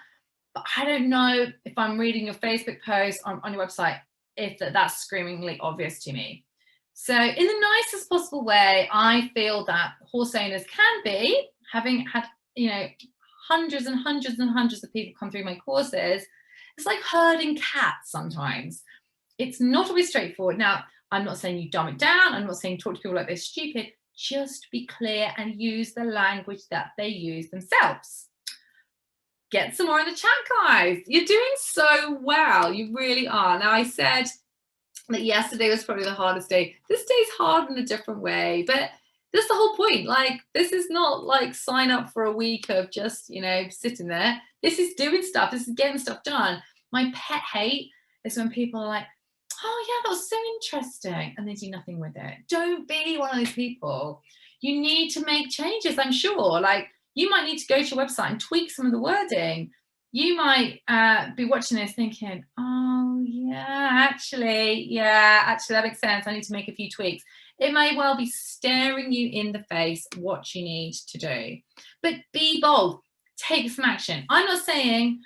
But I don't know if I'm reading your Facebook post on your website, if that's screamingly obvious to me. So in the nicest possible way, I feel that horse owners can be, having had, hundreds and hundreds and hundreds of people come through my courses, it's like herding cats sometimes. It's not always straightforward. Now, I'm not saying you dumb it down. I'm not saying talk to people like they're stupid. Just be clear and use the language that they use themselves. Get some more in the chat, guys. You're doing so well. You really are. Now, I said that yesterday was probably the hardest day. This day's hard in a different way, but that's the whole point. Like, this is not like sign up for a week of just, sitting there. This is doing stuff. This is getting stuff done. My pet hate is when people are like, oh, yeah, that was so interesting, and they do nothing with it. Don't be one of those people. You need to make changes, I'm sure. Like, you might need to go to your website and tweak some of the wording. You might be watching this thinking, oh, actually, that makes sense. I need to make a few tweaks. It may well be staring you in the face what you need to do. But be bold. Take some action. I'm not saying,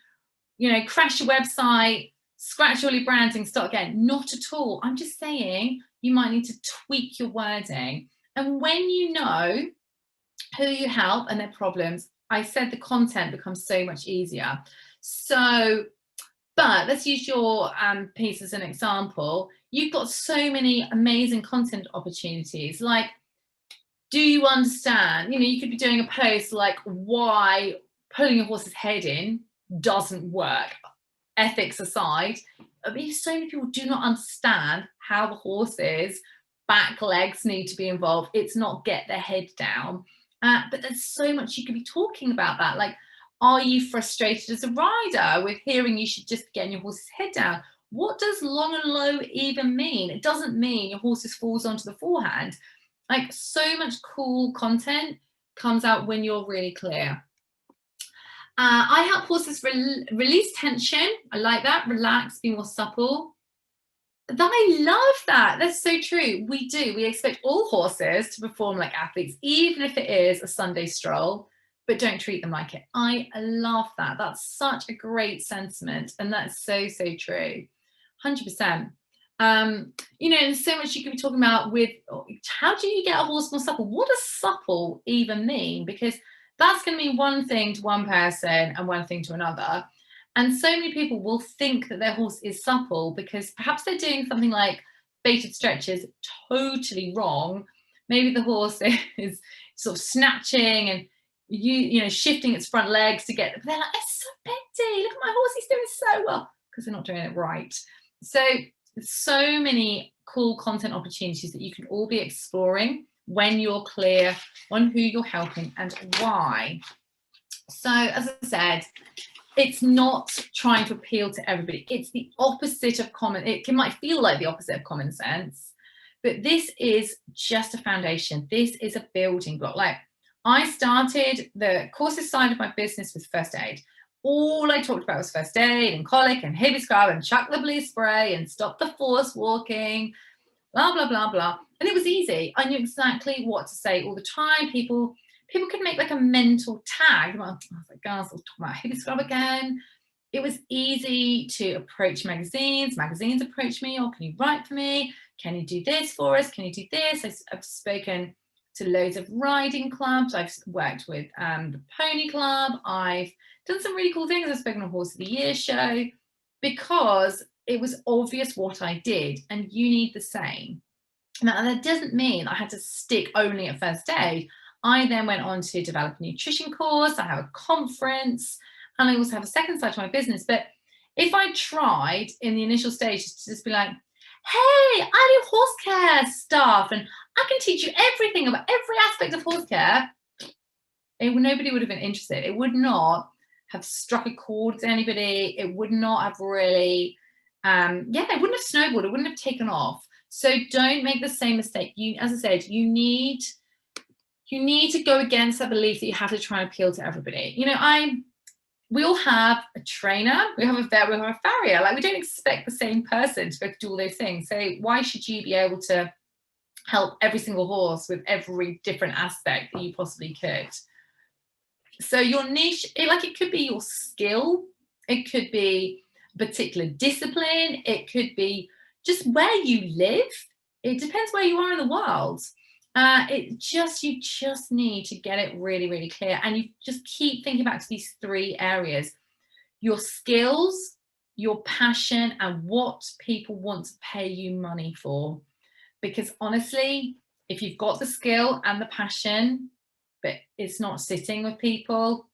crash your website, scratch all your branding, start again. Not at all. I'm just saying you might need to tweak your wording. And when you know who you help and their problems, I said the content becomes so much easier. So, but let's use your piece as an example. You've got so many amazing content opportunities. Like, do you understand? You could be doing a post like why pulling your horse's head in doesn't work. Ethics aside, I mean, so many people do not understand how the horse's back legs need to be involved. It's not get their head down. But there's so much you could be talking about that. Like, are you frustrated as a rider with hearing you should just get your horse's head down? What does long and low even mean? It doesn't mean your horse falls onto the forehand. Like, so much cool content comes out when you're really clear. I help horses release tension. I like that. Relax, be more supple. I love that. That's so true. We do. We expect all horses to perform like athletes, even if it is a Sunday stroll. but don't treat them like it. I love that. That's such a great sentiment. And that's so, so true. 100%. You know, and so much you could be talking about with how do you get a horse more supple? What does supple even mean? Because that's going to mean one thing to one person and one thing to another. And so many people will think that their horse is supple because perhaps they're doing something like baited stretches totally wrong. Maybe the horse is sort of snatching and you know shifting its front legs to get. But they're like, it's so bendy. Look at my horse; he's doing so well because they're not doing it right. So many cool content opportunities that you can all be exploring when you're clear on who you're helping and why. So, as I said, it's not trying to appeal to everybody. It's the opposite of common. It might feel like the opposite of common sense, but this is just a foundation. This is a building block. Like I started the courses side of my business with first aid. All I talked about was first aid and colic and hip scrub and chuck the blue spray and stop the force walking, blah, blah, blah, blah. And it was easy. I knew exactly what to say all the time. People could make like a mental tag. I was like, guys, I'll talk about hip scrub again. It was easy to approach magazines. Magazines approach me, or can you write for me? Can you do this for us? Can you do this? I've spoken to loads of riding clubs. I've worked with the Pony Club. I've done some really cool things. I've spoken on Horse of the Year show because it was obvious what I did, and you need the same. Now, that doesn't mean I had to stick only at first aid. I then went on to develop a nutrition course. I have a conference, and I also have a second side to my business. But if I tried in the initial stages to just be like, hey, I do horse care stuff, and I can teach you everything about every aspect of horse care, nobody would have been interested. It would not have struck a chord with anybody. It would not have really, it wouldn't have snowballed. It wouldn't have taken off. So don't make the same mistake. As I said, you need to go against that belief that you have to try and appeal to everybody. You know, we all have a trainer, we have a vet, we have a farrier. Like we don't expect the same person to do all those things. So why should you be able to help every single horse with every different aspect that you possibly could? So your niche, it could be your skill, it could be a particular discipline, it could be just where you live. It depends where you are in the world. You just need to get it really, really clear. And you just keep thinking back to these three areas: your skills, your passion, and what people want to pay you money for. Because honestly, if you've got the skill and the passion, but it's not sitting with people,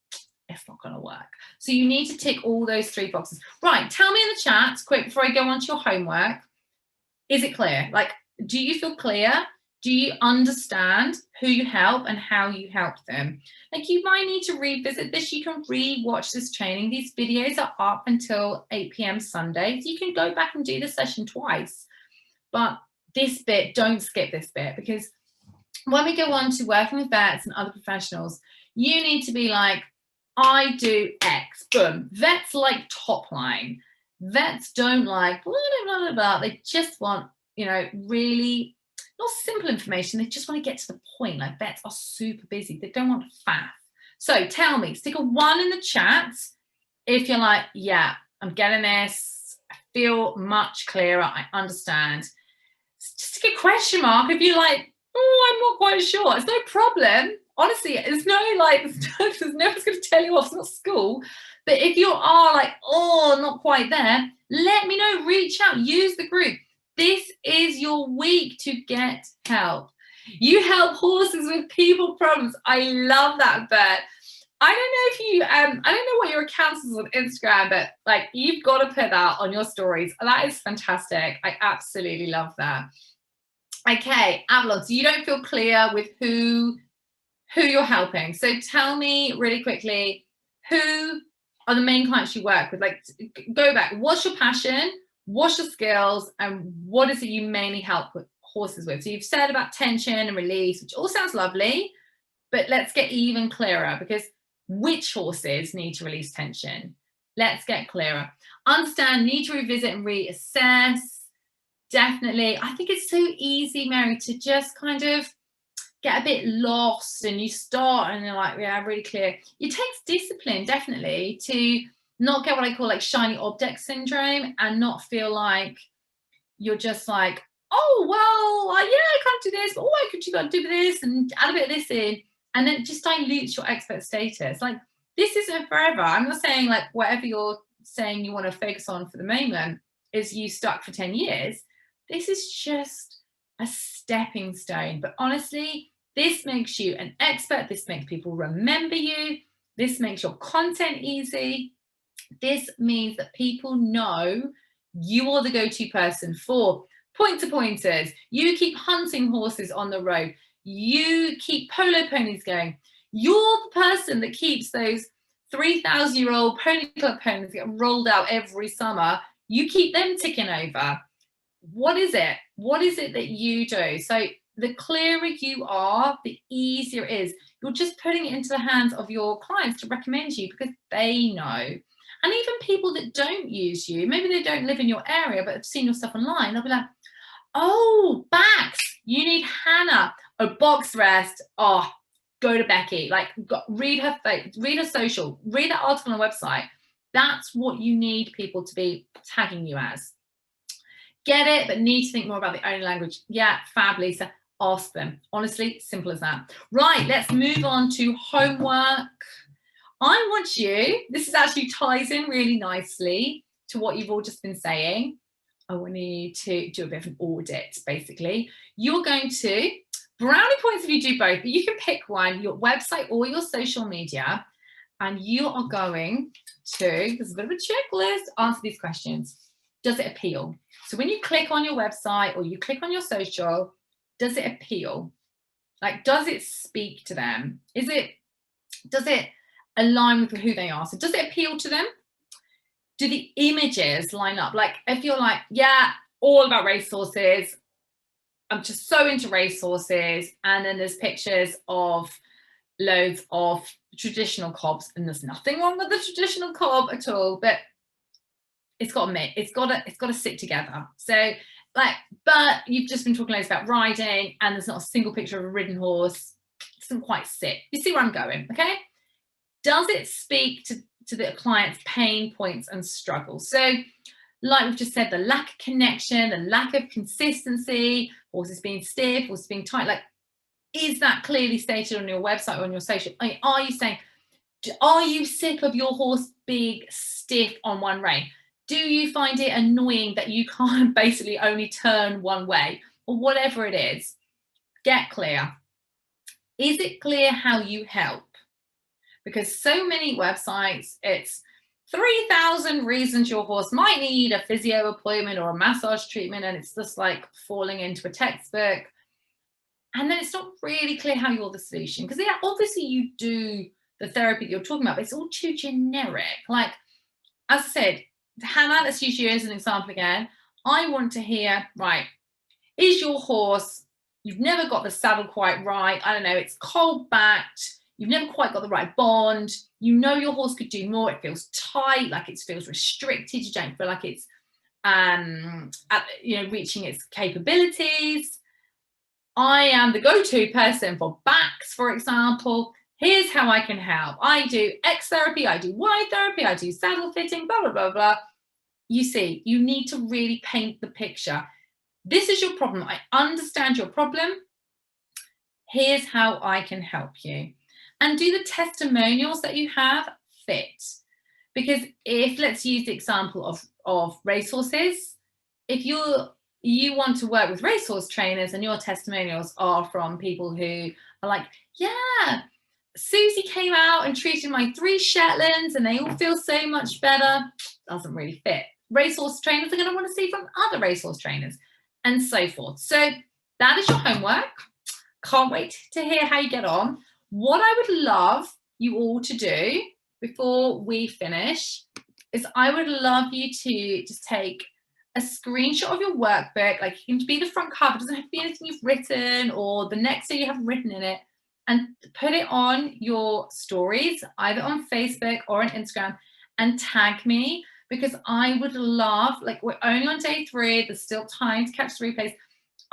it's not going to work. So you need to tick all those three boxes. Right, tell me in the chat, quick, before I go on to your homework, is it clear? Like, do you feel clear? Do you understand who you help and how you help them? Like, you might need to revisit this. You can re-watch this training. These videos are up until 8 p.m. Sunday. So you can go back and do the session twice. But this bit, don't skip this bit, because when we go on to working with vets and other professionals, you need to be like, I do X, boom. Vets like top line. Vets don't like blah, blah, blah, blah. They just want, really not simple information. They just want to get to the point. Like, vets are super busy. They don't want faff. So tell me, stick a 1 in the chat if you're like, yeah, I'm getting this. I feel much clearer. I understand. Just stick a question mark if you're like, oh, I'm not quite sure. It's no problem. Honestly, there's no one's going to tell you off. It's not school. But if you are like, oh, not quite there, let me know. Reach out. Use the group. This is your week to get help. You help horses with people problems. I love that, Bert. I don't know if you, I don't know what your account is on Instagram, but like, you've got to put that on your stories. That is fantastic. I absolutely love that. Okay, Avalon, so you don't feel clear with who you're helping. So tell me really quickly, who are the main clients you work with? Like, go back. What's your passion? What's your skills? And what is it you mainly help with horses with? So you've said about tension and release, which all sounds lovely, but let's get even clearer, because which horses need to release tension? Let's get clearer. Understand, need to revisit and reassess. Definitely. I think it's so easy, Mary, to just kind of get a bit lost and you start and you're like, yeah, really clear. It takes discipline, definitely, to not get what I call like shiny object syndrome and not feel like you're just like, oh, well, yeah, I can't do this, but oh, I could you got to do this and add a bit of this in. And then it just dilutes your expert status. Like, this isn't forever. I'm not saying like whatever you're saying you want to focus on for the moment is you stuck for 10 years. This is just a stepping stone. But honestly, this makes you an expert. This makes people remember you. This makes your content easy. This means that people know you are the go-to person for point-to-pointers. You keep hunting horses on the road. You keep polo ponies going. You're the person that keeps those 3,000-year-old pony club ponies get rolled out every summer. You keep them ticking over. What is it? What is it that you do? So the clearer you are, the easier it is. You're just putting it into the hands of your clients to recommend you because they know. And even people that don't use you, maybe they don't live in your area, but have seen your stuff online, they'll be like, oh, backs, you need Hannah. Oh, box rest. Oh, go to Becky. Like, read her social, read that article on her website. That's what you need people to be tagging you as. Get it, but need to think more about the own language. Yeah, fab, Lisa. Ask them. Honestly, simple as that. Right, let's move on to homework. I want you, this is actually ties in really nicely to what you've all just been saying. I want you to do a bit of an audit, basically. You're going to, brownie points if you do both, but you can pick one, your website or your social media, and you are going to, there's a bit of a checklist, answer these questions. Does it appeal? So when you click on your website or you click on your social, does it appeal? Like, does it speak to them? Does it align with who they are? So does it appeal to them? Do the images line up? Like, if you're like, yeah, all about racehorses, I'm just so into racehorses, and then there's pictures of loads of traditional cobs, and there's nothing wrong with the traditional cob at all, but it's got to sit together. So like, but you've just been talking loads about riding, and there's not a single picture of a ridden horse. It doesn't quite sit. You see where I'm going, okay? Does it speak to the client's pain points and struggles? So like we've just said, the lack of connection, the lack of consistency, horses being stiff, horses being tight, like, is that clearly stated on your website or on your social? I mean, are you saying, are you sick of your horse being stiff on one rein? Do you find it annoying that you can't basically only turn one way, or whatever it is? Get clear. Is it clear how you help? Because so many websites, it's 3,000 reasons your horse might need a physio appointment or a massage treatment, and it's just like falling into a textbook. And then it's not really clear how you're the solution. Because yeah, obviously you do the therapy you're talking about, but it's all too generic. Like, as I said, Hannah, let's use you as an example again. I want to hear, right, is your horse, you've never got the saddle quite right, I don't know, it's cold backed, you've never quite got the right bond, you know your horse could do more, it feels tight, like it feels restricted, you don't feel like it's reaching its capabilities. I am the go-to person for backs, for example. Here's how I can help. I do X therapy, I do Y therapy, I do saddle fitting, blah, blah, blah, blah. You see, you need to really paint the picture. This is your problem. I understand your problem. Here's how I can help you. And do the testimonials that you have fit? Because if, let's use the example of racehorses, if you want to work with racehorse trainers and your testimonials are from people who are like, yeah, Susie came out and treated my 3 Shetlands and they all feel so much better, doesn't really fit. Racehorse trainers are going to want to see from other racehorse trainers and so forth. So that is your homework. Can't wait to hear how you get on. What I would love you all to do before we finish is I would love you to just take a screenshot of your workbook, like it can be the front cover, it doesn't have to be anything you've written or the next day you have written in it, and put it on your stories, either on Facebook or on Instagram, and tag me, because I would love, like, we're only on day 3, there's still time to catch the replays.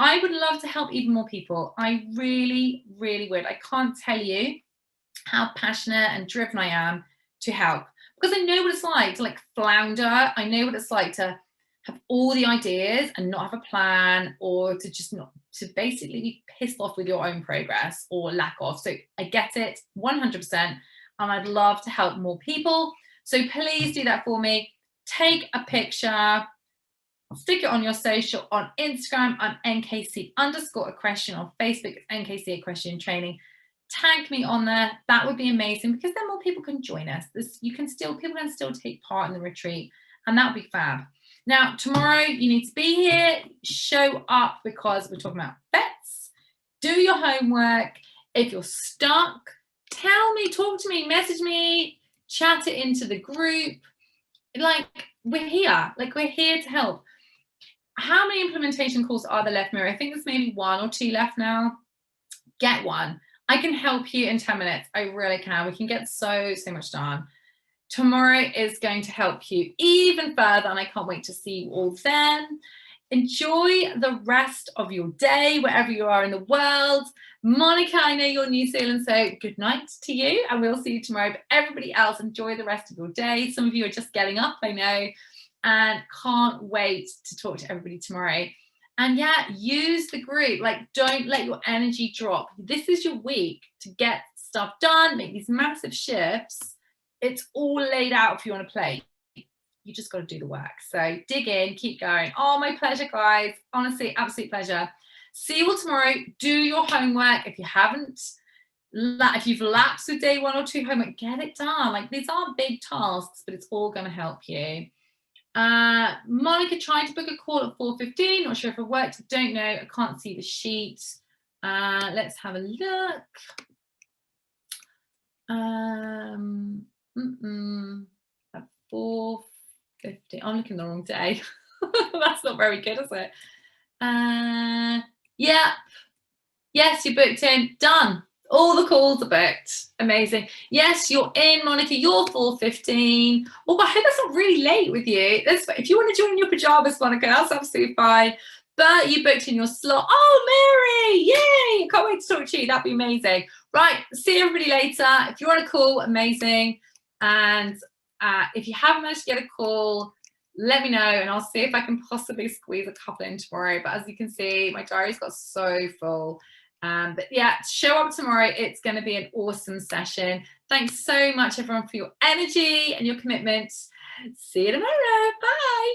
I would love to help even more people. I really, really would. I can't tell you how passionate and driven I am to help, because I know what it's like to flounder. I know what it's like to have all the ideas and not have a plan, or to just not, to basically be pissed off with your own progress or lack of. So I get it 100%, and I'd love to help more people. So please do that for me. Take a picture, stick it on your social. On Instagram, I'm NKC_equestrian. On Facebook, it's NKC Equestrian Training. Tag me on there. That would be amazing, because then more people can join us. People can still take part in the retreat, and that would be fab. Now, tomorrow you need to be here, show up, because we're talking about vets. Do your homework. If you're stuck, tell me, talk to me, message me, chat it into the group. We're here. We're here to help. How many implementation calls are there left, Mary? I think there's maybe 1 or 2 left now. Get one. I can help you in 10 minutes. I really can. We can get so much done. Tomorrow is going to help you even further, and I can't wait to see you all then. Enjoy the rest of your day, wherever you are in the world. Monica, I know you're New Zealand, so good night to you, and we'll see you tomorrow. But everybody else, enjoy the rest of your day. Some of you are just getting up, I know, and can't wait to talk to everybody tomorrow. And yeah, use the group. Don't let your energy drop. This is your week to get stuff done, make these massive shifts. It's all laid out if you want to play. You just got to do the work. So dig in, keep going. Oh, my pleasure, guys. Honestly, absolute pleasure. See you all tomorrow. Do your homework. If you haven't, if you've lapsed with day 1 or 2 homework, get it done. These aren't big tasks, but it's all going to help you. Monica tried to book a call at 4:15. Not sure if it worked. Don't know. I can't see the sheet. Let's have a look. At 4:50. I'm looking the wrong day. That's not very good, is it? Yeah. Yes, you booked in. Done. All the calls are booked. Amazing. Yes, you're in, Monica. You're 4:15. Oh, I hope that's not really late with you. If you want to join in your pajamas, Monica, that's absolutely fine. But you booked in your slot. Oh, Mary, yay. Can't wait to talk to you. That'd be amazing. Right, see everybody later. If you want a call, amazing. And if you haven't managed to get a call, let me know, and I'll see if I can possibly squeeze a couple in tomorrow. But as you can see, my diary's got so full. But yeah, show up tomorrow. It's going to be an awesome session. Thanks so much, everyone, for your energy and your commitment. See you tomorrow. Bye.